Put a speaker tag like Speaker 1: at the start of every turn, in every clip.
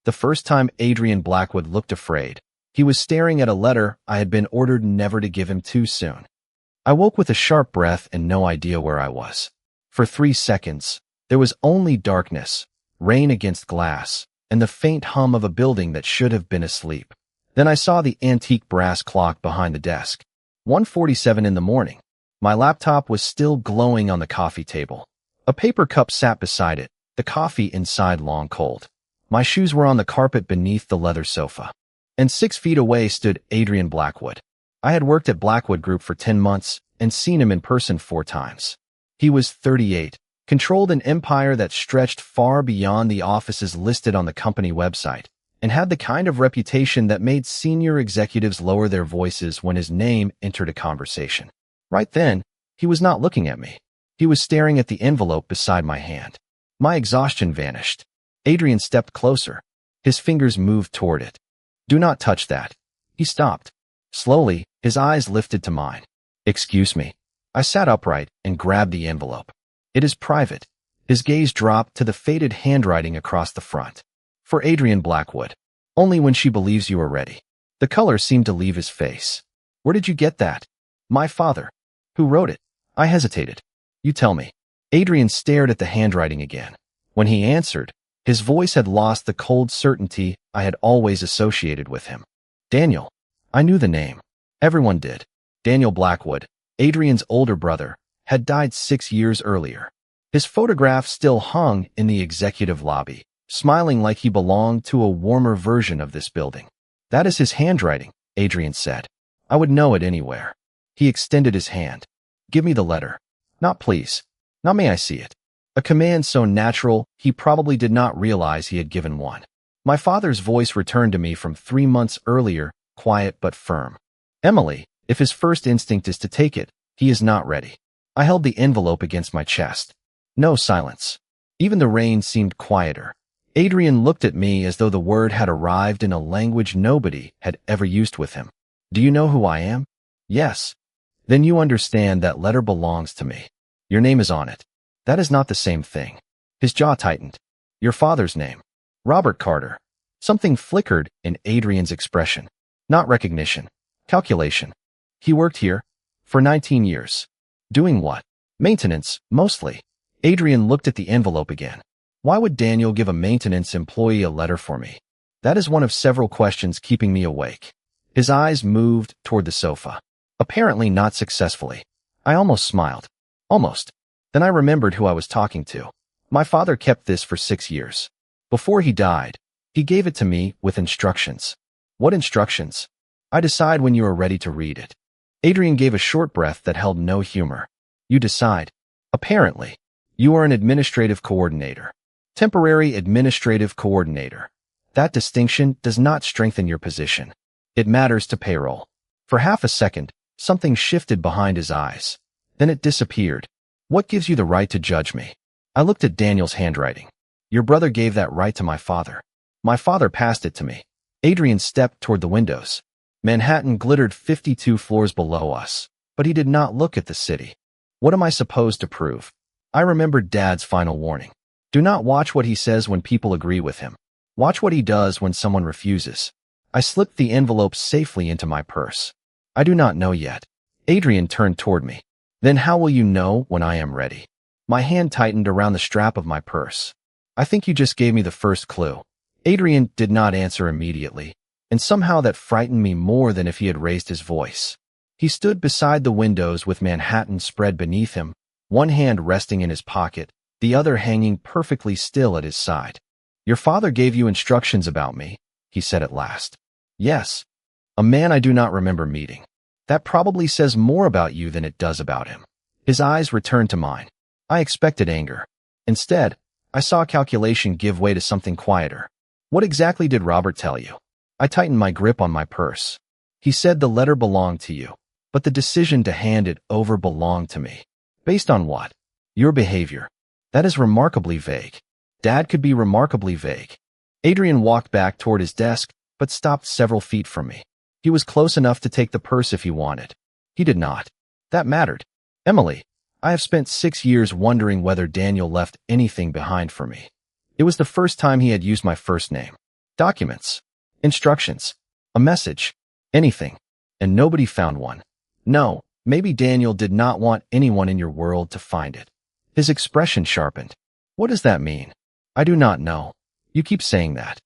Speaker 1: The first time Adrian Blackwood looked afraid, he was staring at a letter I had been ordered never to give him too soon. I woke with a sharp breath and no idea where I was. For 3 seconds, there was only darkness, rain against glass, and the faint hum of a building that should have been asleep. Then I saw the antique brass clock behind the desk. 1:47 in the morning. My laptop was still glowing on the coffee table. A paper cup sat beside it, the coffee inside long cold. My shoes were on the carpet beneath the leather sofa. And 6 feet away stood Adrian Blackwood. I had worked at Blackwood Group for 10 months and seen him in person 4 times. He was 38, controlled an empire that stretched far beyond the offices listed on the company website, and had the kind of reputation that made senior executives lower their voices when his name entered a conversation. Right then, he was not looking at me. He was staring at the envelope beside my hand. My exhaustion vanished. Adrian stepped closer. His fingers moved toward it. "Do not touch that." He stopped. Slowly, his eyes lifted to mine. "Excuse me." I sat upright and grabbed the envelope. "It is private." His gaze dropped to the faded handwriting across the front. "For Adrian Blackwood. Only when she believes you are ready." The color seemed to leave his face. "Where did you get that?" "My father." "Who wrote it?" I hesitated. "You tell me." Adrian stared at the handwriting again. When he answered, his voice had lost the cold certainty I had always associated with him. "Daniel." I knew the name. Everyone did. Daniel Blackwood, Adrian's older brother, had died 6 years earlier. His photograph still hung in the executive lobby, smiling like he belonged to a warmer version of this building. "That is his handwriting," Adrian said. "I would know it anywhere." He extended his hand. "Give me the letter." "Not please." "Not may I see it." A command so natural, he probably did not realize he had given one. My father's voice returned to me from 3 months earlier, quiet but firm. "Emily, if his first instinct is to take it, he is not ready." I held the envelope against my chest. No silence. Even the rain seemed quieter. Adrian looked at me as though the word had arrived in a language nobody had ever used with him. "Do you know who I am?" "Yes." "Then you understand that letter belongs to me. Your name is on it." "That is not the same thing." His jaw tightened. "Your father's name." "Robert Carter." Something flickered in Adrian's expression. Not recognition. Calculation. "He worked here?" "For 19 years. "Doing what?" "Maintenance, mostly." Adrian looked at the envelope again. "Why would Daniel give a maintenance employee a letter for me?" "That is one of several questions keeping me awake." His eyes moved toward the sofa. Apparently not successfully. I almost smiled. Almost. Then I remembered who I was talking to. My father kept this for 6 years. Before he died, he gave it to me with instructions. "What instructions?" "I decide when you are ready to read it." Adrian gave a short breath that held no humor. "You decide." "Apparently. You are an administrative coordinator. Temporary administrative coordinator. That distinction does not strengthen your position. It matters to payroll." For half a second, something shifted behind his eyes. Then it disappeared. "What gives you the right to judge me?" I looked at Daniel's handwriting. "Your brother gave that right to my father. My father passed it to me." Adrian stepped toward the windows. Manhattan glittered 52 floors below us, but he did not look at the city. What am I supposed to prove? I remembered Dad's final warning. Do not watch what he says when people agree with him. Watch what he does when someone refuses. I slipped the envelope safely into my purse. "I do not know yet." Adrian turned toward me. "Then how will you know when I am ready?" My hand tightened around the strap of my purse. "I think you just gave me the first clue." Adrian did not answer immediately, and somehow that frightened me more than if he had raised his voice. He stood beside the windows with Manhattan spread beneath him, one hand resting in his pocket, the other hanging perfectly still at his side. "Your father gave you instructions about me," he said at last. "Yes." "A man I do not remember meeting. That probably says more about you than it does about him." His eyes returned to mine. I expected anger. Instead, I saw calculation give way to something quieter. "What exactly did Robert tell you?" I tightened my grip on my purse. "He said the letter belonged to you, but the decision to hand it over belonged to me." "Based on what?" "Your behavior." "That is remarkably vague." Dad could be remarkably vague. Adrian walked back toward his desk, but stopped several feet from me. He was close enough to take the purse if he wanted. He did not. That mattered. "Emily, I have spent 6 years wondering whether Daniel left anything behind for me." It was the first time he had used my first name. documents, instructions, a message, anything. And nobody found one. No, maybe Daniel did not want anyone in your world to find it. His expression sharpened. What does that mean? I do not know. You keep saying that.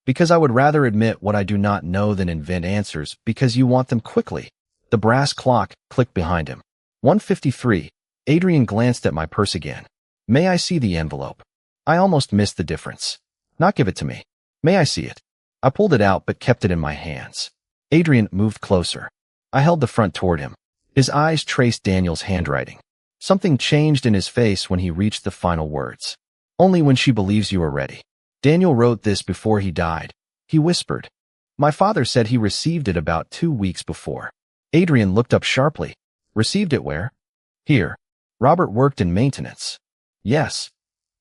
Speaker 1: Because I would rather admit what I do not know than invent answers because you want them quickly. The brass clock clicked behind him. 1:53. Adrian glanced at my purse again. May I see the envelope? I almost missed the difference. Not give it to me. May I see it? I pulled it out but kept it in my hands. Adrian moved closer. I held the front toward him. His eyes traced Daniel's handwriting. Something changed in his face when he reached the final words. Only when she believes you are ready. Daniel wrote this before he died. He whispered. My father said he received it about 2 weeks before. Adrian looked up sharply. Received it where? Here. Robert worked in maintenance. Yes.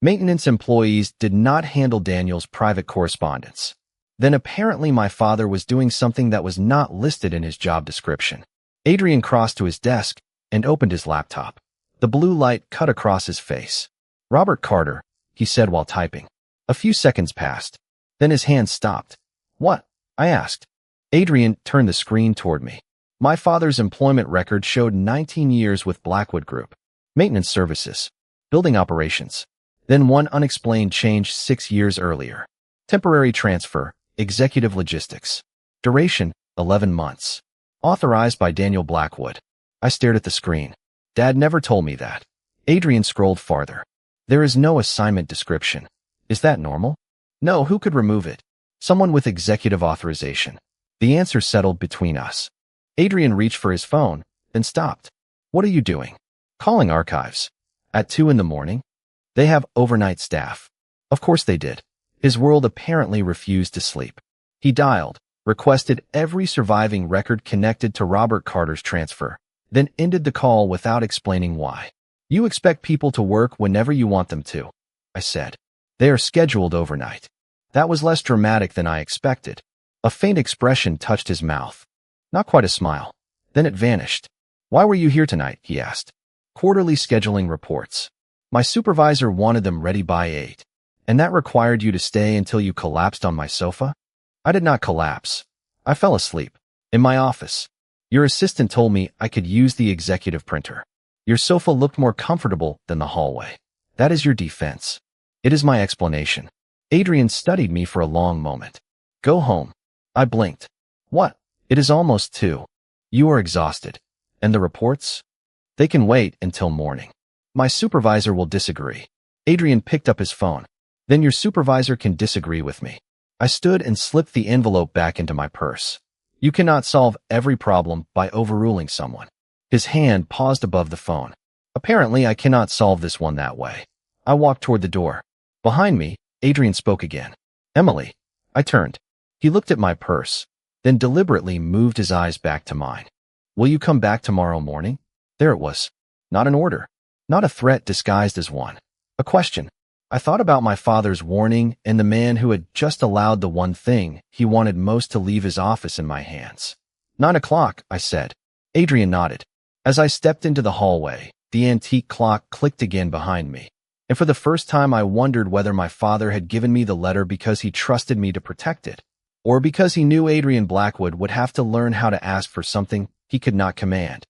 Speaker 1: Maintenance employees did not handle Daniel's private correspondence. Then apparently my father was doing something that was not listed in his job description. Adrian crossed to his desk and opened his laptop. The blue light cut across his face. Robert Carter, he said while typing. A few seconds passed. Then his hand stopped. What? I asked. Adrian turned the screen toward me. My father's employment record showed 19 years with Blackwood Group. Maintenance services. Building operations. Then one unexplained change 6 years earlier. Temporary transfer. Executive logistics. Duration, 11 months. Authorized by Daniel Blackwood. I stared at the screen. Dad never told me that. Adrian scrolled farther. There is no assignment description. Is that normal? No, who could remove it? Someone with executive authorization. The answer settled between us. Adrian reached for his phone, then stopped. What are you doing? Calling archives. At 2 in the morning? They have overnight staff. Of course they did. His world apparently refused to sleep. He dialed, requested every surviving record connected to Robert Carter's transfer, then ended the call without explaining why. You expect people to work whenever you want them to, I said. They are scheduled overnight. That was less dramatic than I expected. A faint expression touched his mouth. Not quite a smile. Then it vanished. Why were you here tonight? He asked. Quarterly scheduling reports. My supervisor wanted them ready by 8. And that required you to stay until you collapsed on my sofa? I did not collapse. I fell asleep. In my office. Your assistant told me I could use the executive printer. Your sofa looked more comfortable than the hallway. That is your defense. It is my explanation. Adrian studied me for a long moment. Go home. I blinked. What? It is almost 2. You are exhausted. And the reports? They can wait until morning. My supervisor will disagree. Adrian picked up his phone. Then your supervisor can disagree with me. I stood and slipped the envelope back into my purse. You cannot solve every problem by overruling someone. His hand paused above the phone. Apparently, I cannot solve this one that way. I walked toward the door. Behind me, Adrian spoke again. Emily. I turned. He looked at my purse, then deliberately moved his eyes back to mine. Will you come back tomorrow morning? There it was. Not an order. Not a threat disguised as one. A question. I thought about my father's warning and the man who had just allowed the one thing he wanted most to leave his office in my hands. 9 o'clock, I said. Adrian nodded. As I stepped into the hallway, the antique clock clicked again behind me. And for the first time I wondered whether my father had given me the letter because he trusted me to protect it, or because he knew Adrian Blackwood would have to learn how to ask for something he could not command.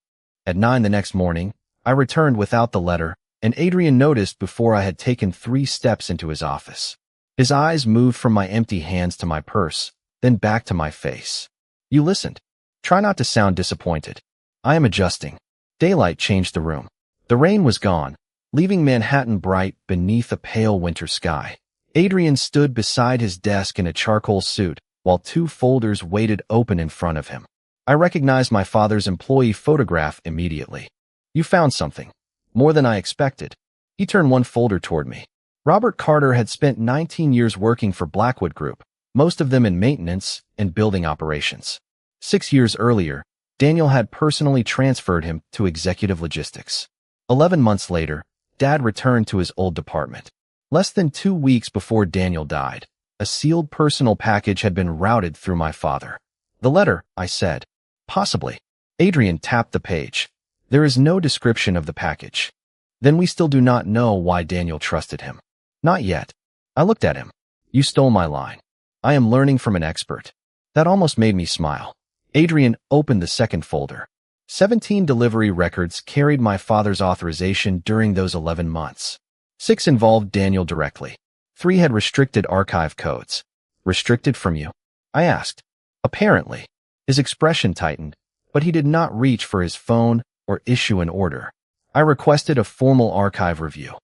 Speaker 1: At 9 the next morning, I returned without the letter, and Adrian noticed before I had taken 3 steps into his office. His eyes moved from my empty hands to my purse, then back to my face. You listened. Try not to sound disappointed. I am adjusting. Daylight changed the room. The rain was gone, leaving Manhattan bright beneath a pale winter sky. Adrian stood beside his desk in a charcoal suit, while 2 folders waited open in front of him. I recognized my father's employee photograph immediately. You found something. More than I expected. He turned one folder toward me. Robert Carter had spent 19 years working for Blackwood Group, most of them in maintenance and building operations. 6 years earlier, Daniel had personally transferred him to executive logistics. 11 months later, Dad returned to his old department. Less than 2 weeks before Daniel died, a sealed personal package had been routed through my father. The letter, I said. Possibly. Adrian tapped the page. There is no description of the package. Then we still do not know why Daniel trusted him. Not yet. I looked at him. You stole my line. I am learning from an expert. That almost made me smile. Adrian opened the second folder. 17 delivery records carried my father's authorization during those 11 months. 6 involved Daniel directly. 3 had restricted archive codes. Restricted from you? I asked. Apparently. His expression tightened, but he did not reach for his phone or issue an order. I requested a formal archive review.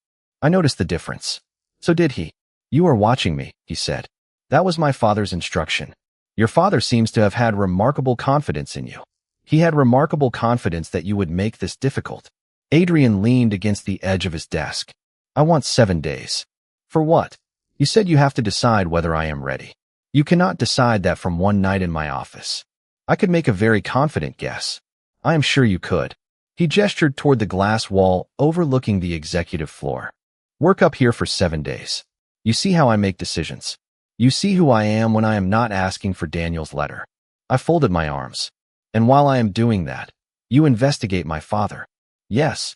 Speaker 1: I noticed the difference. So did he. You are watching me, he said. That was my father's instruction. Your father seems to have had remarkable confidence in you. He had remarkable confidence that you would make this difficult. Adrian leaned against the edge of his desk. I want 7 days. For what? You said you have to decide whether I am ready. You cannot decide that from one night in my office. I could make a very confident guess. I am sure you could. He gestured toward the glass wall overlooking the executive floor. Work up here for 7 days. You see how I make decisions. You see who I am when I am not asking for Daniel's letter. I folded my arms. And while I am doing that, you investigate my father. Yes.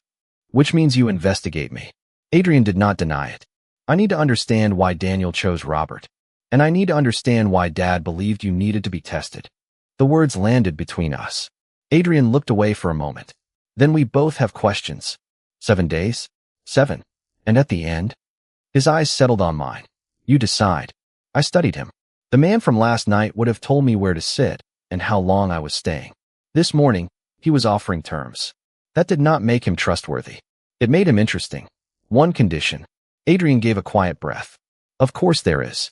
Speaker 1: Which means you investigate me. Adrian did not deny it. I need to understand why Daniel chose Robert. And I need to understand why Dad believed you needed to be tested. The words landed between us. Adrian looked away for a moment. Then we both have questions. 7 days? 7. And at the end? His eyes settled on mine. You decide. I studied him. The man from last night would have told me where to sit and how long I was staying. This morning, he was offering terms. That did not make him trustworthy. It made him interesting. One condition. Adrian gave a quiet breath. Of course there is.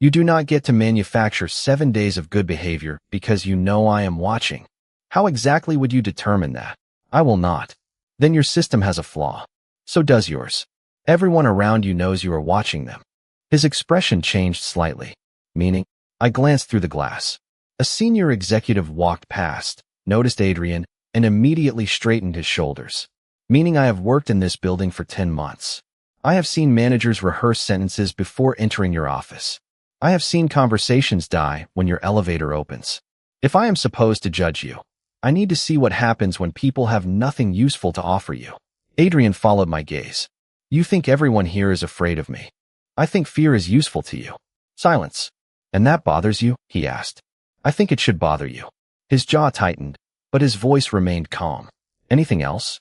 Speaker 1: You do not get to manufacture 7 days of good behavior because you know I am watching. How exactly would you determine that? I will not. Then your system has a flaw. So does yours. Everyone around you knows you are watching them. His expression changed slightly, meaning, I glanced through the glass. A senior executive walked past, noticed Adrian, and immediately straightened his shoulders. Meaning I have worked in this building for 10 months. I have seen managers rehearse sentences before entering your office. I have seen conversations die when your elevator opens. If I am supposed to judge you, I need to see what happens when people have nothing useful to offer you. Adrian followed my gaze. You think everyone here is afraid of me. I think fear is useful to you. Silence. And that bothers you? He asked. I think it should bother you. His jaw tightened, but his voice remained calm. Anything else?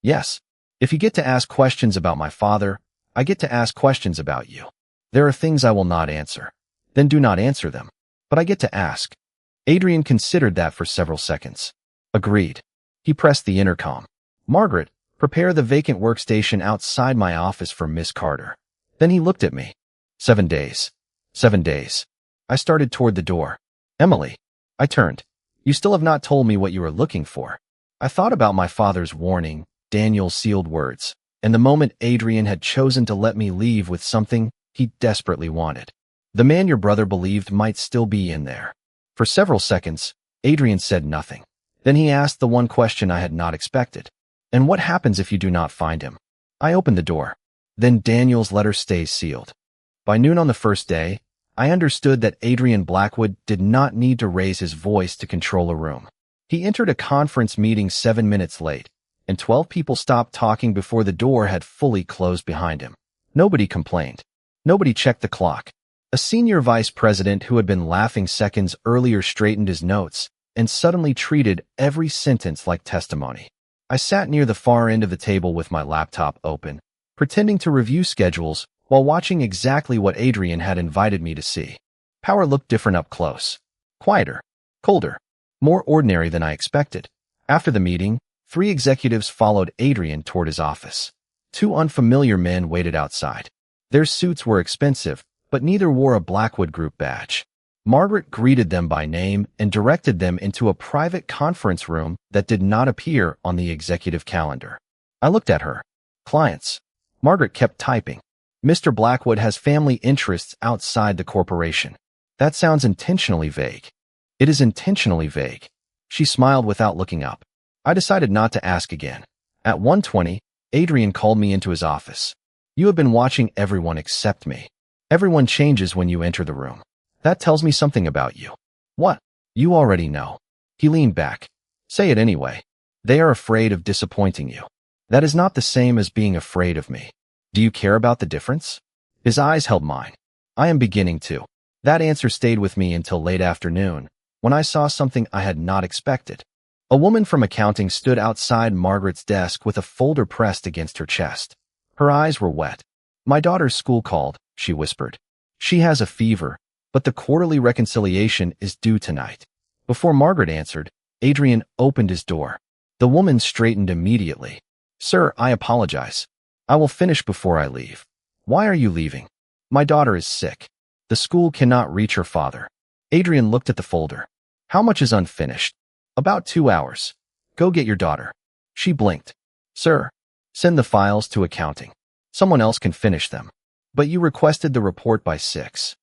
Speaker 1: Yes. If you get to ask questions about my father, I get to ask questions about you. There are things I will not answer. Then do not answer them. But I get to ask. Adrian considered that for several seconds. Agreed. He pressed the intercom. Margaret, prepare the vacant workstation outside my office for Miss Carter. Then he looked at me. 7 days. 7 days. I started toward the door. Emily. I turned. You still have not told me what you are looking for. I thought about my father's warning, Daniel's sealed words, and the moment Adrian had chosen to let me leave with something he desperately wanted. The man your brother believed might still be in there. For several seconds, Adrian said nothing. Then he asked the one question I had not expected. And what happens if you do not find him? I opened the door. Then Daniel's letter stays sealed. By noon on the first day, I understood that Adrian Blackwood did not need to raise his voice to control a room. He entered a conference meeting 7 minutes late, and 12 people stopped talking before the door had fully closed behind him. Nobody complained. Nobody checked the clock. A senior vice president who had been laughing seconds earlier straightened his notes and suddenly treated every sentence like testimony. I sat near the far end of the table with my laptop open, pretending to review schedules while watching exactly what Adrian had invited me to see. Power looked different up close. Quieter, colder, more ordinary than I expected. After the meeting, 3 executives followed Adrian toward his office. 2 unfamiliar men waited outside. Their suits were expensive, but neither wore a Blackwood Group badge. Margaret greeted them by name and directed them into a private conference room that did not appear on the executive calendar. I looked at her. Clients. Margaret kept typing. Mr. Blackwood has family interests outside the corporation. That sounds intentionally vague. It is intentionally vague. She smiled without looking up. I decided not to ask again. At 1:20, Adrian called me into his office. You have been watching everyone except me. Everyone changes when you enter the room. That tells me something about you. What? You already know. He leaned back. Say it anyway. They are afraid of disappointing you. That is not the same as being afraid of me. Do you care about the difference? His eyes held mine. I am beginning to. That answer stayed with me until late afternoon, when I saw something I had not expected. A woman from accounting stood outside Margaret's desk with a folder pressed against her chest. Her eyes were wet. "My daughter's school called," she whispered. "She has a fever, but the quarterly reconciliation is due tonight." Before Margaret answered, Adrian opened his door. The woman straightened immediately. "Sir, I apologize. I will finish before I leave." "Why are you leaving?" "My daughter is sick. The school cannot reach her father." Adrian looked at the folder. "How much is unfinished?" "About 2 hours. Go get your daughter." She blinked. "Sir, send the files to accounting. Someone else can finish them." "But you requested the report by 6.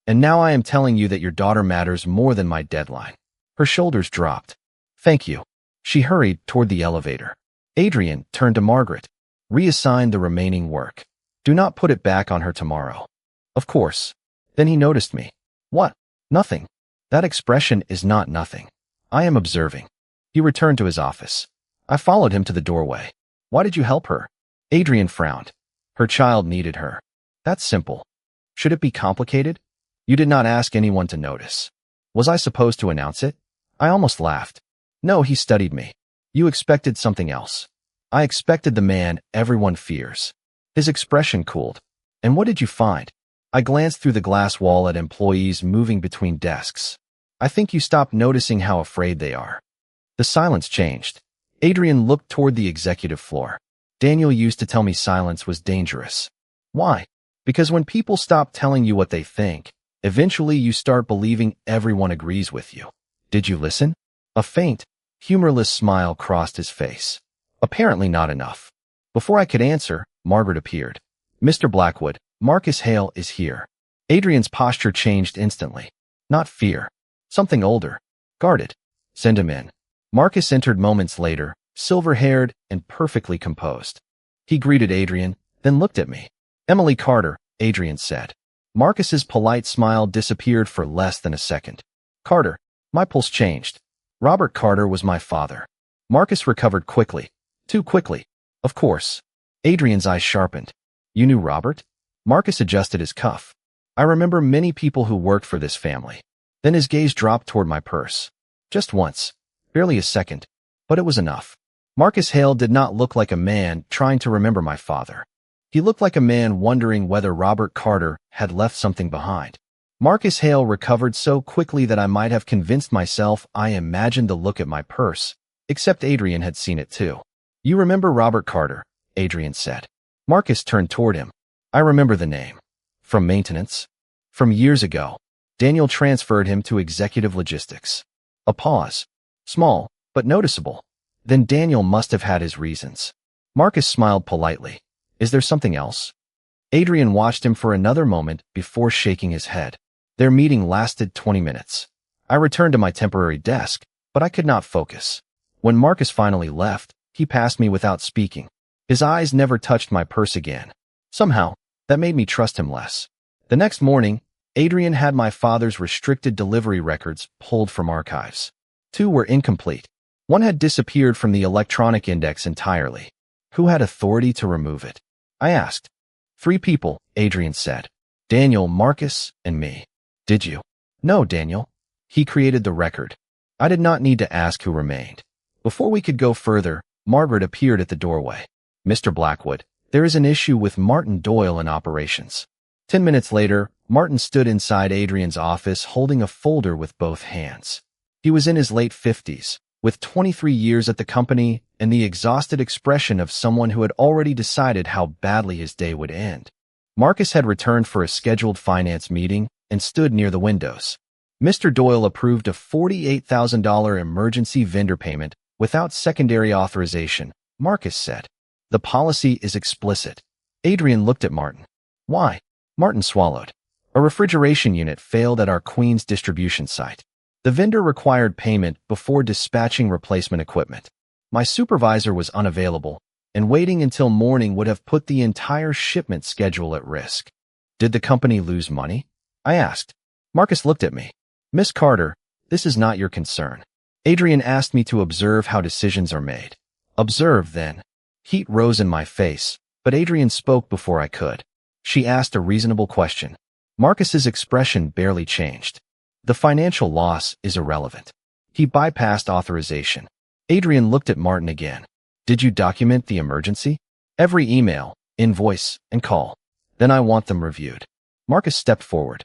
Speaker 1: And now I am telling you that your daughter matters more than my deadline." Her shoulders dropped. "Thank you." She hurried toward the elevator. Adrian turned to Margaret. "Reassign the remaining work. Do not put it back on her tomorrow." "Of course." Then he noticed me. "What?" "Nothing." "That expression is not nothing. I am observing." He returned to his office. I followed him to the doorway. "Why did you help her?" Adrian frowned. "Her child needed her." "That's simple. Should it be complicated?" "You did not ask anyone to notice." "Was I supposed to announce it?" I almost laughed. "No, he studied me." "You expected something else." "I expected the man everyone fears." His expression cooled. "And what did you find?" I glanced through the glass wall at employees moving between desks. "I think you stopped noticing how afraid they are." The silence changed. Adrian looked toward the executive floor. "Daniel used to tell me silence was dangerous." "Why?" "Because when people stop telling you what they think, eventually you start believing everyone agrees with you." "Did you listen?" A faint, humorless smile crossed his face. "Apparently not enough." Before I could answer, Margaret appeared. "Mr. Blackwood, Marcus Hale is here." Adrian's posture changed instantly. Not fear. Something older. Guarded. "Send him in." Marcus entered moments later, silver-haired and perfectly composed. He greeted Adrian, then looked at me. "Emily Carter," Adrian said. Marcus's polite smile disappeared for less than a second. "Carter." My pulse changed. Robert Carter was my father. Marcus recovered quickly. Too quickly. "Of course." Adrian's eyes sharpened. "You knew Robert?" Marcus adjusted his cuff. "I remember many people who worked for this family." Then his gaze dropped toward my purse. "Just once. Barely a second. But it was enough." Marcus Hale did not look like a man trying to remember my father. He looked like a man wondering whether Robert Carter had left something behind. Marcus Hale recovered so quickly that I might have convinced myself I imagined the look at my purse, except Adrian had seen it too. "You remember Robert Carter," Adrian said. Marcus turned toward him. "I remember the name." "From maintenance?" "From years ago. Daniel transferred him to executive logistics." A pause. Small, but noticeable. "Then Daniel must have had his reasons." Marcus smiled politely. "Is there something else?" Adrian watched him for another moment before shaking his head. Their meeting lasted 20 minutes. I returned to my temporary desk, but I could not focus. When Marcus finally left, he passed me without speaking. His eyes never touched my purse again. Somehow, that made me trust him less. The next morning, Adrian had my father's restricted delivery records pulled from archives. 2 were incomplete. 1 had disappeared from the electronic index entirely. Who had authority to remove it? I asked. 3 people, Adrian said. Daniel, Marcus, and me. Did you? No, Daniel. He created the record. I did not need to ask who remained. Before we could go further, Margaret appeared at the doorway. Mr. Blackwood, there is an issue with Martin Doyle in operations. 10 minutes later, Martin stood inside Adrian's office holding a folder with both hands. He was in his late 50s, with 23 years at the company and the exhausted expression of someone who had already decided how badly his day would end. Marcus had returned for a scheduled finance meeting and stood near the windows. Mr. Doyle approved a $48,000 emergency vendor payment without secondary authorization, Marcus said. The policy is explicit. Adrian looked at Martin. Why? Martin swallowed. A refrigeration unit failed at our Queens distribution site. The vendor required payment before dispatching replacement equipment. My supervisor was unavailable, and waiting until morning would have put the entire shipment schedule at risk. Did the company lose money? I asked. Marcus looked at me. Miss Carter, this is not your concern. Adrian asked me to observe how decisions are made. Observe, then. Heat rose in my face, but Adrian spoke before I could. She asked a reasonable question. Marcus's expression barely changed. The financial loss is irrelevant. He bypassed authorization. Adrian looked at Martin again. Did you document the emergency? Every email, invoice, and call. Then I want them reviewed. Marcus stepped forward.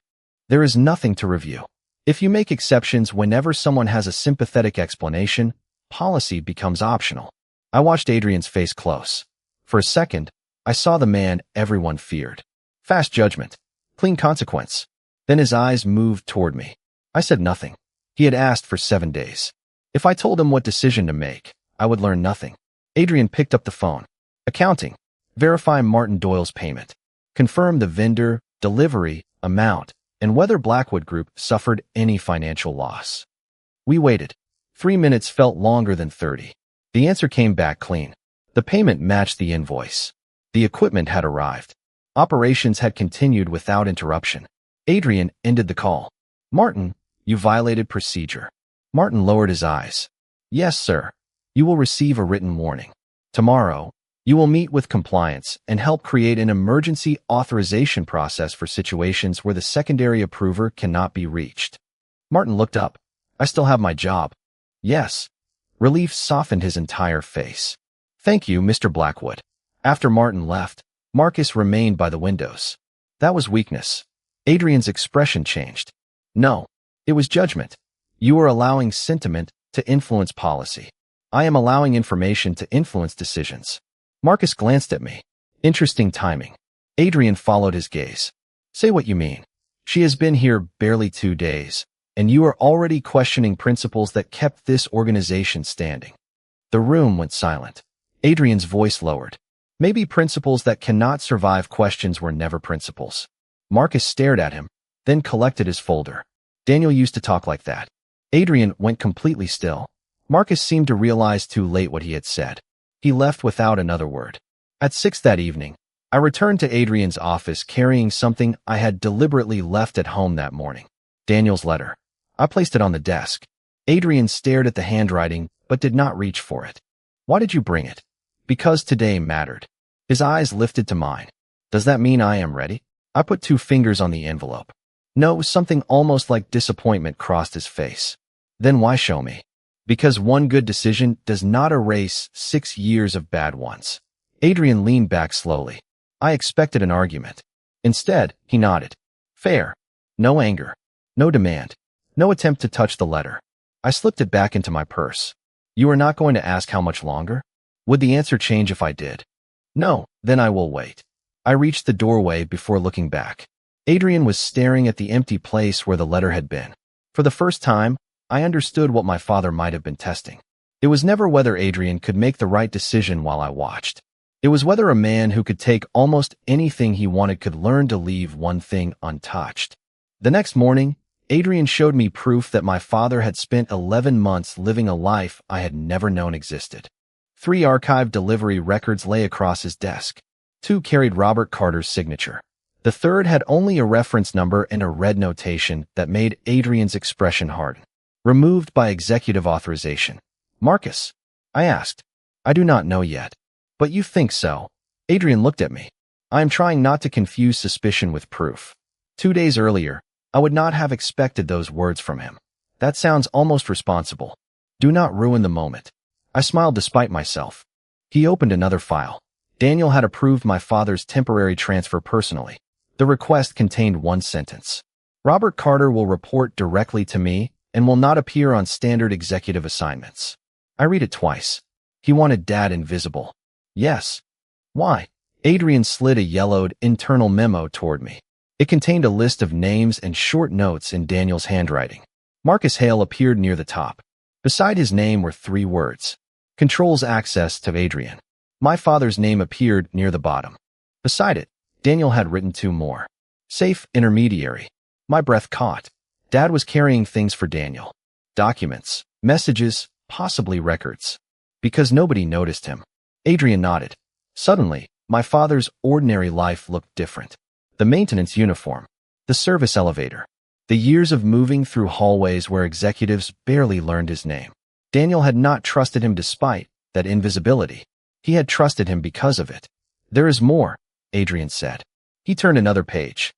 Speaker 1: There is nothing to review. If you make exceptions whenever someone has a sympathetic explanation, policy becomes optional. I watched Adrian's face close. For a second, I saw the man everyone feared. Fast judgment. Clean consequence. Then his eyes moved toward me. I said nothing. He had asked for 7 days. If I told him what decision to make, I would learn nothing. Adrian picked up the phone. Accounting. Verify Martin Doyle's payment. Confirm the vendor, delivery, amount, and whether Blackwood Group suffered any financial loss. We waited. 3 minutes felt longer than 30. The answer came back clean. The payment matched the invoice. The equipment had arrived. Operations had continued without interruption. Adrian ended the call. Martin, you violated procedure. Martin lowered his eyes. Yes, sir. You will receive a written warning. Tomorrow, you will meet with compliance and help create an emergency authorization process for situations where the secondary approver cannot be reached. Martin looked up. I still have my job. Yes. Relief softened his entire face. Thank you, Mr. Blackwood. After Martin left, Marcus remained by the windows. That was weakness. Adrian's expression changed. No, it was judgment. You are allowing sentiment to influence policy. I am allowing information to influence decisions. Marcus glanced at me. Interesting timing. Adrian followed his gaze. Say what you mean. She has been here barely 2 days, and you are already questioning principles that kept this organization standing. The room went silent. Adrian's voice lowered. Maybe principles that cannot survive questions were never principles. Marcus stared at him, then collected his folder. Daniel used to talk like that. Adrian went completely still. Marcus seemed to realize too late what he had said. He left without another word. At 6 that evening, I returned to Adrian's office carrying something I had deliberately left at home that morning. Daniel's letter. I placed it on the desk. Adrian stared at the handwriting, but did not reach for it. Why did you bring it? Because today mattered. His eyes lifted to mine. Does that mean I am ready? I put 2 fingers on the envelope. No, something almost like disappointment crossed his face. Then why show me? Because one good decision does not erase 6 years of bad ones. Adrian leaned back slowly. I expected an argument. Instead, he nodded. Fair. No anger. No demand. No attempt to touch the letter. I slipped it back into my purse. You are not going to ask how much longer? Would the answer change if I did? No, then I will wait. I reached the doorway before looking back. Adrian was staring at the empty place where the letter had been. For the first time, I understood what my father might have been testing. It was never whether Adrian could make the right decision while I watched. It was whether a man who could take almost anything he wanted could learn to leave one thing untouched. The next morning, Adrian showed me proof that my father had spent 11 months living a life I had never known existed. 3 archived delivery records lay across his desk. 2 carried Robert Carter's signature. The third had only a reference number and a red notation that made Adrian's expression harden. Removed by executive authorization. Marcus? I asked. I do not know yet. But you think so. Adrian looked at me. I am trying not to confuse suspicion with proof. 2 days earlier, I would not have expected those words from him. That sounds almost responsible. Do not ruin the moment. I smiled despite myself. He opened another file. Daniel had approved my father's temporary transfer personally. The request contained 1 sentence. Robert Carter will report directly to me and will not appear on standard executive assignments. I read it twice. He wanted Dad invisible. Yes. Why? Adrian slid a yellowed internal memo toward me. It contained a list of names and short notes in Daniel's handwriting. Marcus Hale appeared near the top. Beside his name were 3 words. Controls access to Adrian. My father's name appeared near the bottom. Beside it, Daniel had written 2 more. Safe intermediary. My breath caught. Dad was carrying things for Daniel. Documents, messages, possibly records. Because nobody noticed him. Adrian nodded. Suddenly, my father's ordinary life looked different. The maintenance uniform. The service elevator. The years of moving through hallways where executives barely learned his name. Daniel had not trusted him despite that invisibility. He had trusted him because of it. There is more, Adrian said. He turned another page.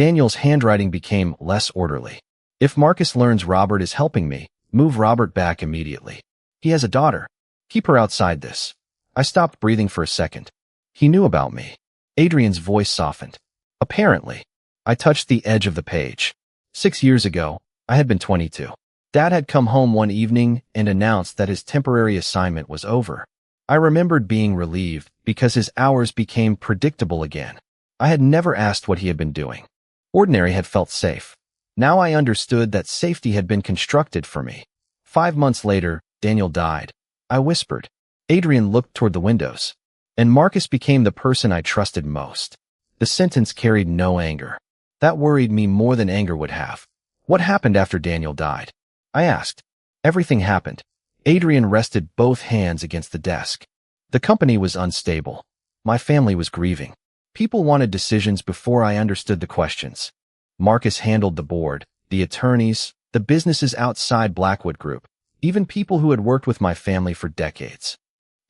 Speaker 1: Daniel's handwriting became less orderly. If Marcus learns Robert is helping me, move Robert back immediately. He has a daughter. Keep her outside this. I stopped breathing for a second. He knew about me. Adrian's voice softened. Apparently. I touched the edge of the page. 6 years ago, I had been 22. Dad had come home one evening and announced that his temporary assignment was over. I remembered being relieved because his hours became predictable again. I had never asked what he had been doing. Ordinary had felt safe. Now I understood that safety had been constructed for me. 5 months later, Daniel died. I whispered. Adrian looked toward the windows. And Marcus became the person I trusted most. The sentence carried no anger. That worried me more than anger would have. What happened after Daniel died? I asked. Everything happened. Adrian rested both hands against the desk. The company was unstable. My family was grieving. People wanted decisions before I understood the questions. Marcus handled the board, the attorneys, the businesses outside Blackwood Group, even people who had worked with my family for decades.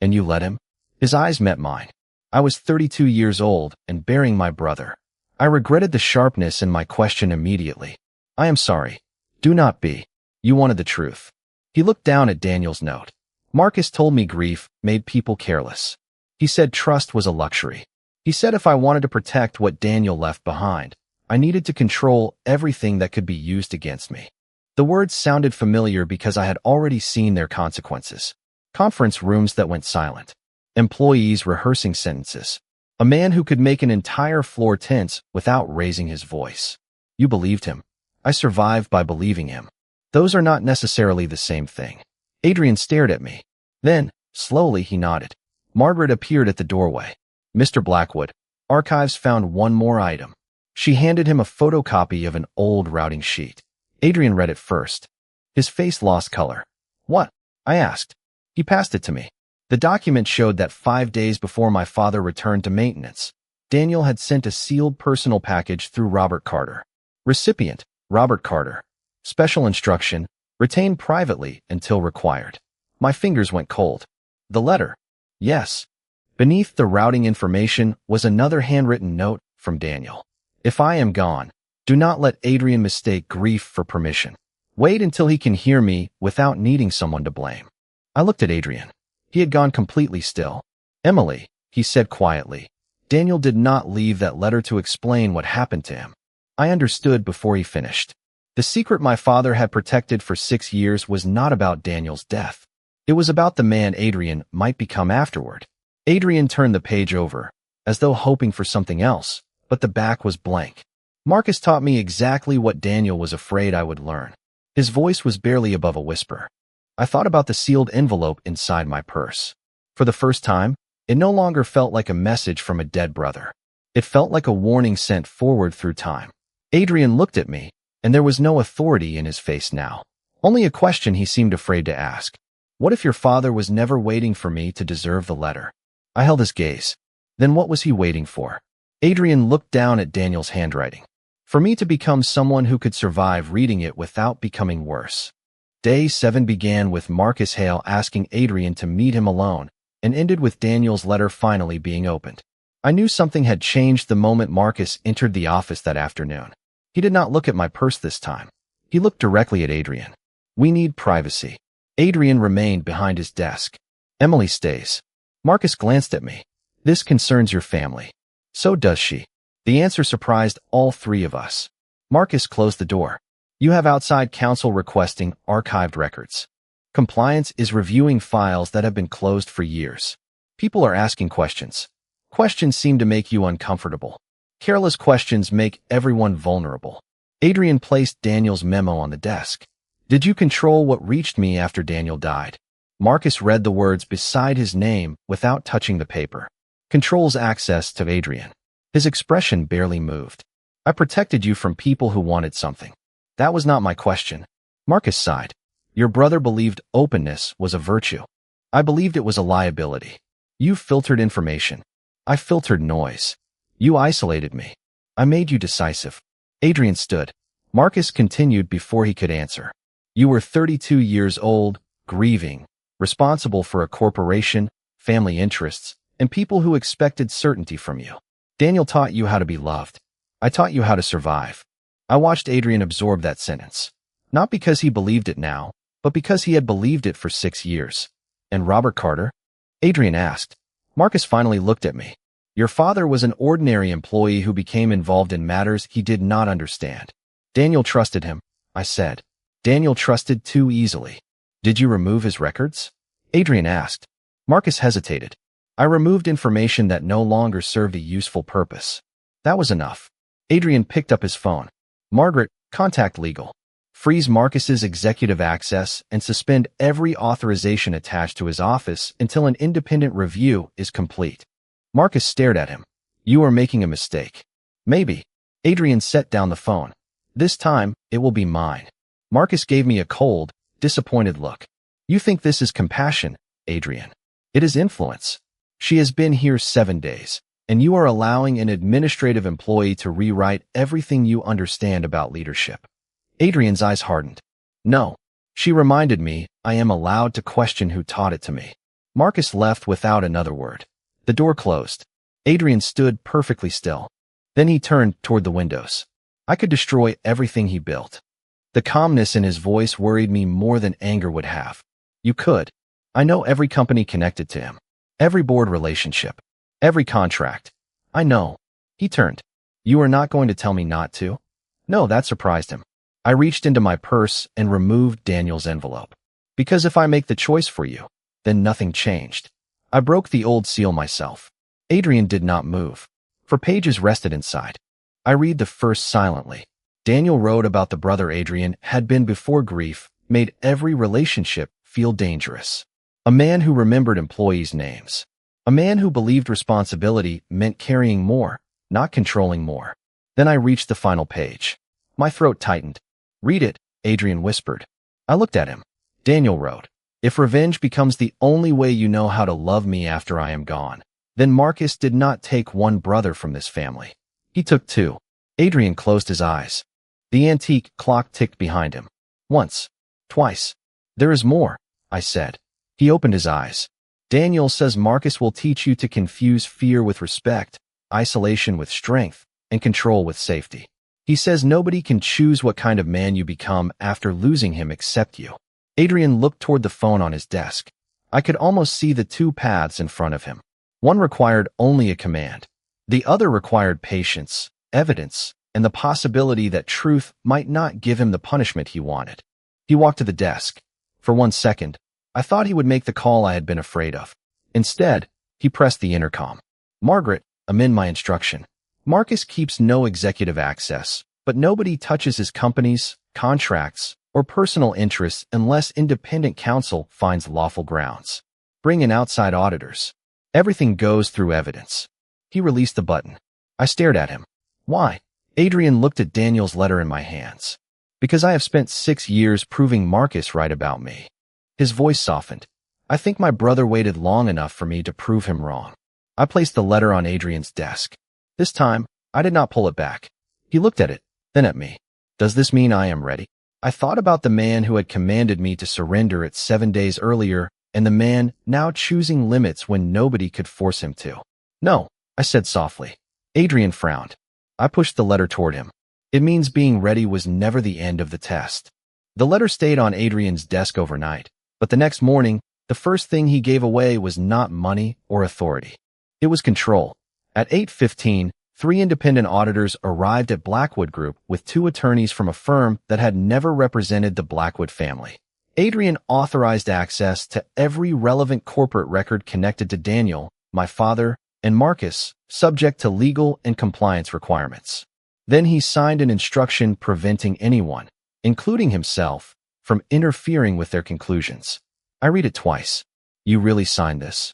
Speaker 1: And you let him? His eyes met mine. I was 32 years old and bearing my brother. I regretted the sharpness in my question immediately. I am sorry. Do not be. You wanted the truth. He looked down at Daniel's note. Marcus told me grief made people careless. He said trust was a luxury. He said if I wanted to protect what Daniel left behind, I needed to control everything that could be used against me. The words sounded familiar because I had already seen their consequences. Conference rooms that went silent. Employees rehearsing sentences. A man who could make an entire floor tense without raising his voice. You believed him. I survived by believing him. Those are not necessarily the same thing. Adrian stared at me. Then, slowly, he nodded. Margaret appeared at the doorway. Mr. Blackwood, archives found one more item. She handed him a photocopy of an old routing sheet. Adrian read it first. His face lost color. What? I asked. He passed it to me. The document showed that 5 days before my father returned to maintenance, Daniel had sent a sealed personal package through Robert Carter. Recipient, Robert Carter. Special instruction, retain privately until required. My fingers went cold. The letter. Yes. Beneath the routing information was another handwritten note from Daniel. If I am gone, do not let Adrian mistake grief for permission. Wait until he can hear me without needing someone to blame. I looked at Adrian. He had gone completely still. Emily, he said quietly. Daniel did not leave that letter to explain what happened to him. I understood before he finished. The secret my father had protected for 6 years was not about Daniel's death. It was about the man Adrian might become afterward. Adrian turned the page over, as though hoping for something else, but the back was blank. Marcus taught me exactly what Daniel was afraid I would learn. His voice was barely above a whisper. I thought about the sealed envelope inside my purse. For the first time, it no longer felt like a message from a dead brother. It felt like a warning sent forward through time. Adrian looked at me, and there was no authority in his face now. Only a question he seemed afraid to ask. What if your father was never waiting for me to deserve the letter? I held his gaze. Then what was he waiting for? Adrian looked down at Daniel's handwriting. For me to become someone who could survive reading it without becoming worse. Day 7 began with Marcus Hale asking Adrian to meet him alone, and ended with Daniel's letter finally being opened. I knew something had changed the moment Marcus entered the office that afternoon. He did not look at my purse this time. He looked directly at Adrian. We need privacy. Adrian remained behind his desk. Emily stays. Marcus glanced at me. This concerns your family. So does she. The answer surprised all three of us. Marcus closed the door. You have outside counsel requesting archived records. Compliance is reviewing files that have been closed for years. People are asking questions. Questions seem to make you uncomfortable. Careless questions make everyone vulnerable. Adrian placed Daniel's memo on the desk. Did you control what reached me after Daniel died? Marcus read the words beside his name without touching the paper. Controls access to Adrian. His expression barely moved. I protected you from people who wanted something. That was not my question. Marcus sighed. Your brother believed openness was a virtue. I believed it was a liability. You filtered information. I filtered noise. You isolated me. I made you decisive. Adrian stood. Marcus continued before he could answer. You were 32 years old, grieving, responsible for a corporation, family interests, and people who expected certainty from you. Daniel taught you how to be loved. I taught you how to survive. I watched Adrian absorb that sentence. Not because he believed it now, but because he had believed it for 6 years. And Robert Carter? Adrian asked. Marcus finally looked at me. Your father was an ordinary employee who became involved in matters he did not understand. Daniel trusted him, I said. Daniel trusted too easily. Did you remove his records? Adrian asked. Marcus hesitated. I removed information that no longer served a useful purpose. That was enough. Adrian picked up his phone. Margaret, contact legal. Freeze Marcus's executive access and suspend every authorization attached to his office until an independent review is complete. Marcus stared at him. You are making a mistake. Maybe. Adrian set down the phone. This time, it will be mine. Marcus gave me a cold, disappointed look. You think this is compassion, Adrian. It is influence. She has been here 7 days, and you are allowing an administrative employee to rewrite everything you understand about leadership. Adrian's eyes hardened. No. She reminded me I am allowed to question who taught it to me. Marcus left without another word. The door closed. Adrian stood perfectly still. Then he turned toward the windows. I could destroy everything he built. The calmness in his voice worried me more than anger would have. You could. I know every company connected to him. Every board relationship. Every contract. I know. He turned. You are not going to tell me not to? No, that surprised him. I reached into my purse and removed Daniel's envelope. Because if I make the choice for you, then nothing changed. I broke the old seal myself. Adrian did not move. 4 pages rested inside. I read the first silently. Daniel wrote about the brother Adrian had been before grief, made every relationship feel dangerous. A man who remembered employees' names. A man who believed responsibility meant carrying more, not controlling more. Then I reached the final page. My throat tightened. Read it, Adrian whispered. I looked at him. Daniel wrote, if revenge becomes the only way you know how to love me after I am gone, then Marcus did not take 1 brother from this family. He took 2. Adrian closed his eyes. The antique clock ticked behind him. Once. Twice. There is more, I said. He opened his eyes. Daniel says Marcus will teach you to confuse fear with respect, isolation with strength, and control with safety. He says nobody can choose what kind of man you become after losing him except you. Adrian looked toward the phone on his desk. I could almost see the 2 paths in front of him. One required only a command. The other required patience, evidence, and the possibility that truth might not give him the punishment he wanted. He walked to the desk. For 1 second, I thought he would make the call I had been afraid of. Instead, he pressed the intercom. Margaret, amend my instruction. Marcus keeps no executive access, but nobody touches his companies, contracts, or personal interests unless independent counsel finds lawful grounds. Bring in outside auditors. Everything goes through evidence. He released the button. I stared at him. Why? Adrian looked at Daniel's letter in my hands. Because I have spent 6 years proving Marcus right about me. His voice softened. I think my brother waited long enough for me to prove him wrong. I placed the letter on Adrian's desk. This time, I did not pull it back. He looked at it, then at me. Does this mean I am ready? I thought about the man who had commanded me to surrender at 7 days earlier and the man now choosing limits when nobody could force him to. No, I said softly. Adrian frowned. I pushed the letter toward him. It means being ready was never the end of the test. The letter stayed on Adrian's desk overnight, but the next morning, the first thing he gave away was not money or authority. It was control. At 8:15, 3 independent auditors arrived at Blackwood Group with 2 attorneys from a firm that had never represented the Blackwood family. Adrian authorized access to every relevant corporate record connected to Daniel, my father, and Marcus, subject to legal and compliance requirements. Then he signed an instruction preventing anyone, including himself, from interfering with their conclusions. I read it twice. You really signed this?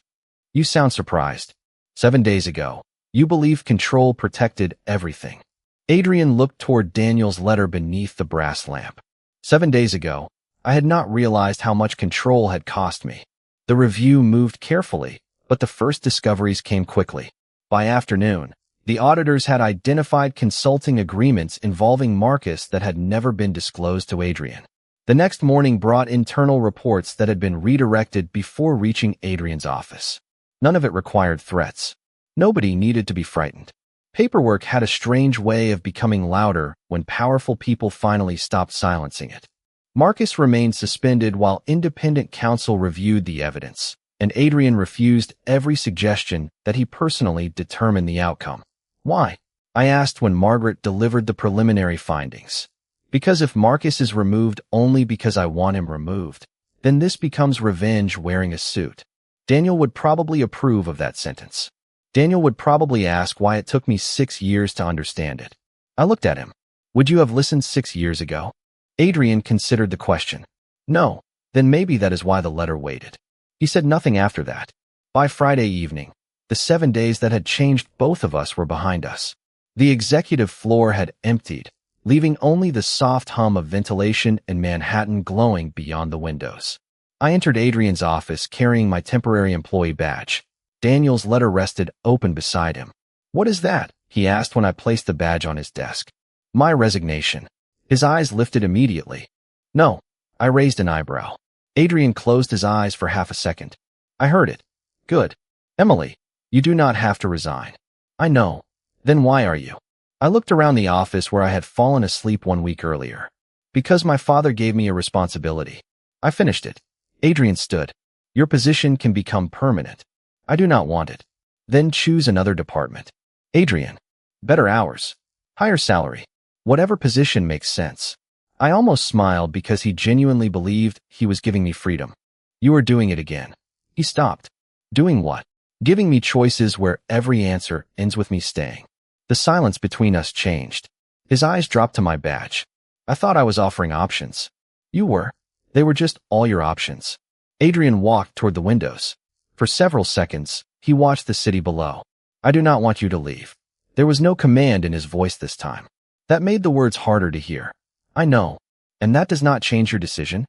Speaker 1: You sound surprised. 7 days ago, you believed control protected everything. Adrian looked toward Daniel's letter beneath the brass lamp. 7 days ago, I had not realized how much control had cost me. The review moved carefully, but the first discoveries came quickly. By afternoon, the auditors had identified consulting agreements involving Marcus that had never been disclosed to Adrian. The next morning brought internal reports that had been redirected before reaching Adrian's office. None of it required threats. Nobody needed to be frightened. Paperwork had a strange way of becoming louder when powerful people finally stopped silencing it. Marcus remained suspended while independent counsel reviewed the evidence, and Adrian refused every suggestion that he personally determine the outcome. Why? I asked when Margaret delivered the preliminary findings. Because if Marcus is removed only because I want him removed, then this becomes revenge wearing a suit. Daniel would probably approve of that sentence. Daniel would probably ask why it took me 6 years to understand it. I looked at him. Would you have listened 6 years ago? Adrian considered the question. No. Then maybe that is why the letter waited. He said nothing after that. By Friday evening, the 7 days that had changed both of us were behind us. The executive floor had emptied, leaving only the soft hum of ventilation and Manhattan glowing beyond the windows. I entered Adrian's office carrying my temporary employee badge. Daniel's letter rested open beside him. What is that? He asked when I placed the badge on his desk. My resignation. His eyes lifted immediately. No. I raised an eyebrow. Adrian closed his eyes for half a second. I heard it. Good. Emily, you do not have to resign. I know. Then why are you? I looked around the office where I had fallen asleep 1 week earlier. Because my father gave me a responsibility. I finished it. Adrian stood. Your position can become permanent. I do not want it. Then choose another department. Adrian. Better hours. Higher salary. Whatever position makes sense. I almost smiled because he genuinely believed he was giving me freedom. You are doing it again. He stopped. Doing what? Giving me choices where every answer ends with me staying. The silence between us changed. His eyes dropped to my badge. I thought I was offering options. You were. They were just all your options. Adrian walked toward the windows. For several seconds, he watched the city below. I do not want you to leave. There was no command in his voice this time. That made the words harder to hear. I know. And that does not change your decision?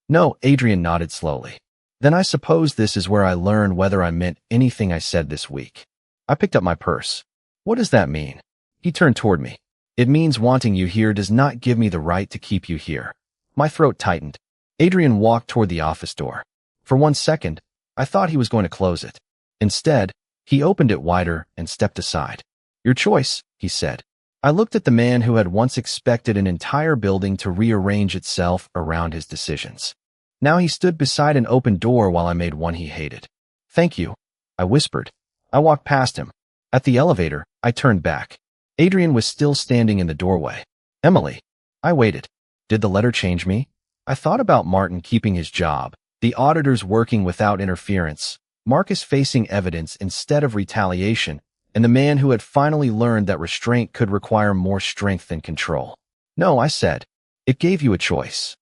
Speaker 1: No, Adrian nodded slowly. Then I suppose this is where I learn whether I meant anything I said this week. I picked up my purse. What does that mean? He turned toward me. It means wanting you here does not give me the right to keep you here. My throat tightened. Adrian walked toward the office door. For 1 second, I thought he was going to close it. Instead, he opened it wider and stepped aside. Your choice, he said. I looked at the man who had once expected an entire building to rearrange itself around his decisions. Now he stood beside an open door while I made one he hated. Thank you, I whispered. I walked past him. At the elevator, I turned back. Adrian was still standing in the doorway. Emily. I waited. Did the letter change me? I thought about Martin keeping his job, the auditors working without interference, Marcus facing evidence instead of retaliation, and the man who had finally learned that restraint could require more strength than control. No, I said. It gave you a choice.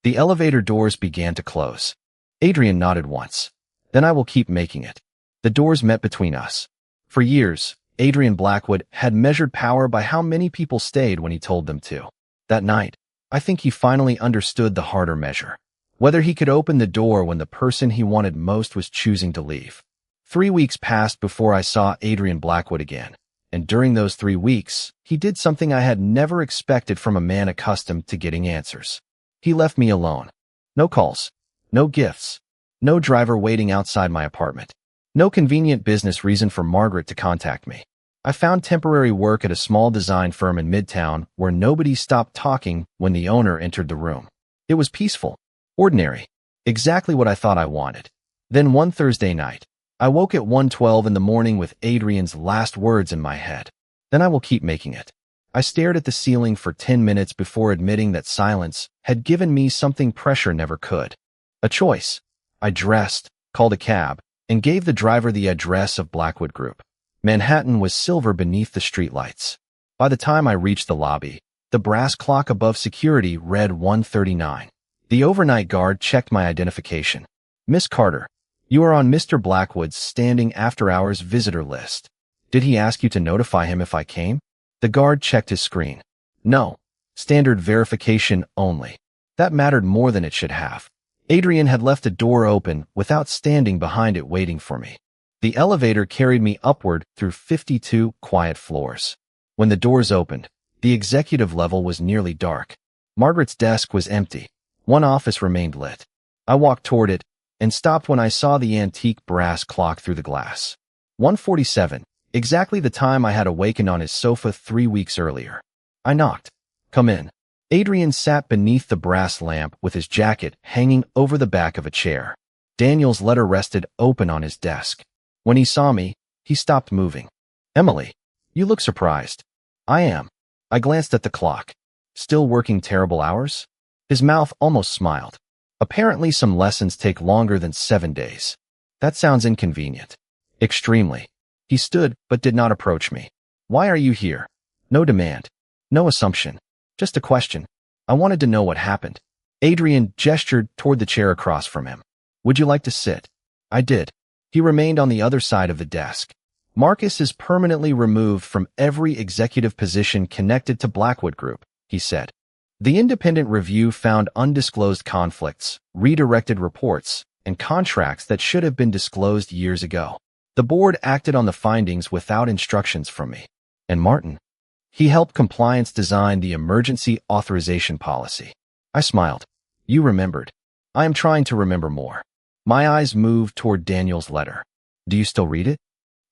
Speaker 1: The elevator doors began to close. Adrian nodded once. Then I will keep making it. The doors met between us. For years, Adrian Blackwood had measured power by how many people stayed when he told them to. That night, I think he finally understood the harder measure. Whether he could open the door when the person he wanted most was choosing to leave. 3 weeks passed before I saw Adrian Blackwood again, and during those 3 weeks, he did something I had never expected from a man accustomed to getting answers. He left me alone. No calls, no gifts, no driver waiting outside my apartment, no convenient business reason for Margaret to contact me. I found temporary work at a small design firm in Midtown where nobody stopped talking when the owner entered the room. It was peaceful, ordinary, exactly what I thought I wanted. Then one Thursday night, I woke at 1:12 in the morning with Adrian's last words in my head. Then I will keep making it. I stared at the ceiling for 10 minutes before admitting that silence had given me something pressure never could. A choice. I dressed, called a cab, and gave the driver the address of Blackwood Group. Manhattan was silver beneath the streetlights. By the time I reached the lobby, the brass clock above security read 1:39. The overnight guard checked my identification. Miss Carter, you are on Mr. Blackwood's standing after-hours visitor list. Did he ask you to notify him if I came? The guard checked his screen. No. Standard verification only. That mattered more than it should have. Adrian had left a door open without standing behind it waiting for me. The elevator carried me upward through 52 quiet floors. When the doors opened, the executive level was nearly dark. Margaret's desk was empty. One office remained lit. I walked toward it and stopped when I saw the antique brass clock through the glass. 1:47, exactly the time I had awakened on his sofa 3 weeks earlier. I knocked. "Come in." Adrian sat beneath the brass lamp with his jacket hanging over the back of a chair. Daniel's letter rested open on his desk. When he saw me, he stopped moving. "Emily, you look surprised." "I am." I glanced at the clock. "Still working terrible hours?" His mouth almost smiled. "Apparently some lessons take longer than 7 days. That sounds inconvenient." "Extremely." He stood but did not approach me. "Why are you here?" "No demand. No assumption. Just a question. I wanted to know what happened." Adrian gestured toward the chair across from him. "Would you like to sit?" I did. He remained on the other side of the desk. "Marcus is permanently removed from every executive position connected to Blackwood Group," he said. "The independent review found undisclosed conflicts, redirected reports, and contracts that should have been disclosed years ago. The board acted on the findings without instructions from me." "And Martin?" "He helped compliance design the emergency authorization policy." I smiled. "You remembered." "I am trying to remember more." My eyes moved toward Daniel's letter. "Do you still read it?"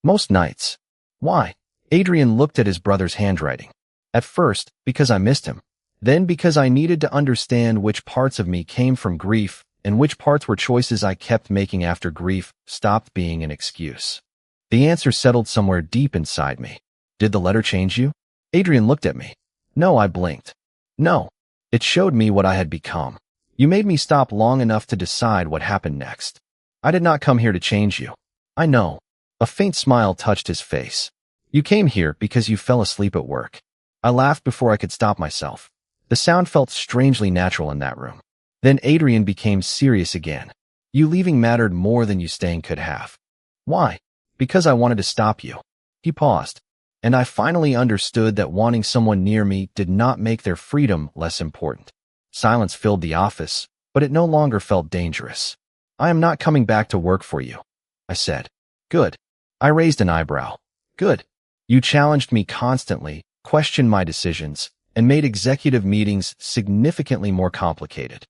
Speaker 1: "Most nights." "Why?" Adrian looked at his brother's handwriting. "At first, because I missed him. Then because I needed to understand which parts of me came from grief and which parts were choices I kept making after grief stopped being an excuse." The answer settled somewhere deep inside me. "Did the letter change you?" Adrian looked at me. "No," I blinked. "No. It showed me what I had become. You made me stop long enough to decide what happened next. I did not come here to change you." "I know." A faint smile touched his face. "You came here because you fell asleep at work." I laughed before I could stop myself. The sound felt strangely natural in that room. Then Adrian became serious again. "You leaving mattered more than you staying could have." "Why?" "Because I wanted to stop you." He paused. "And I finally understood that wanting someone near me did not make their freedom less important." Silence filled the office, but it no longer felt dangerous. "I am not coming back to work for you," I said. "Good." I raised an eyebrow. "Good. You challenged me constantly, questioned my decisions, and made executive meetings significantly more complicated.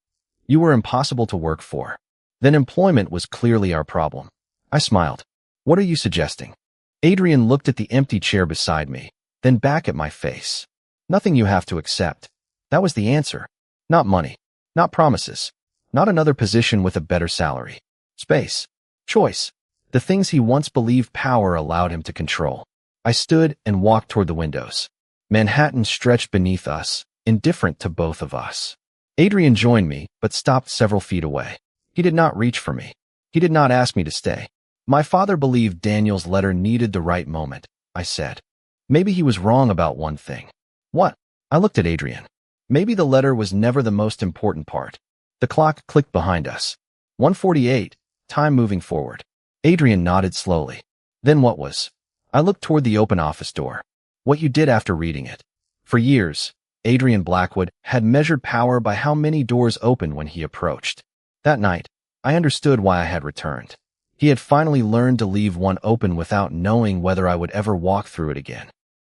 Speaker 1: You were impossible to work for. Then employment was clearly our problem." I smiled. "What are you suggesting?" Adrian looked at the empty chair beside me, then back at my face. "Nothing you have to accept." That was the answer. Not money. Not promises. Not another position with a better salary. Space. Choice. The things he once believed power allowed him to control. I stood and walked toward the windows. Manhattan stretched beneath us, indifferent to both of us. Adrian joined me, but stopped several feet away. He did not reach for me. He did not ask me to stay. "My father believed Daniel's letter needed the right moment," I said. "Maybe he was wrong about one thing." "What?" I looked at Adrian. "Maybe the letter was never the most important part." The clock clicked behind us. 1:48, time moving forward. Adrian nodded slowly. "Then what was?" I looked toward the open office door. "What you did after reading it." For years, Adrian Blackwood had measured power by how many doors opened when he approached. That night, I understood why I had returned. He had finally learned to leave one open without knowing whether I would ever walk through it again.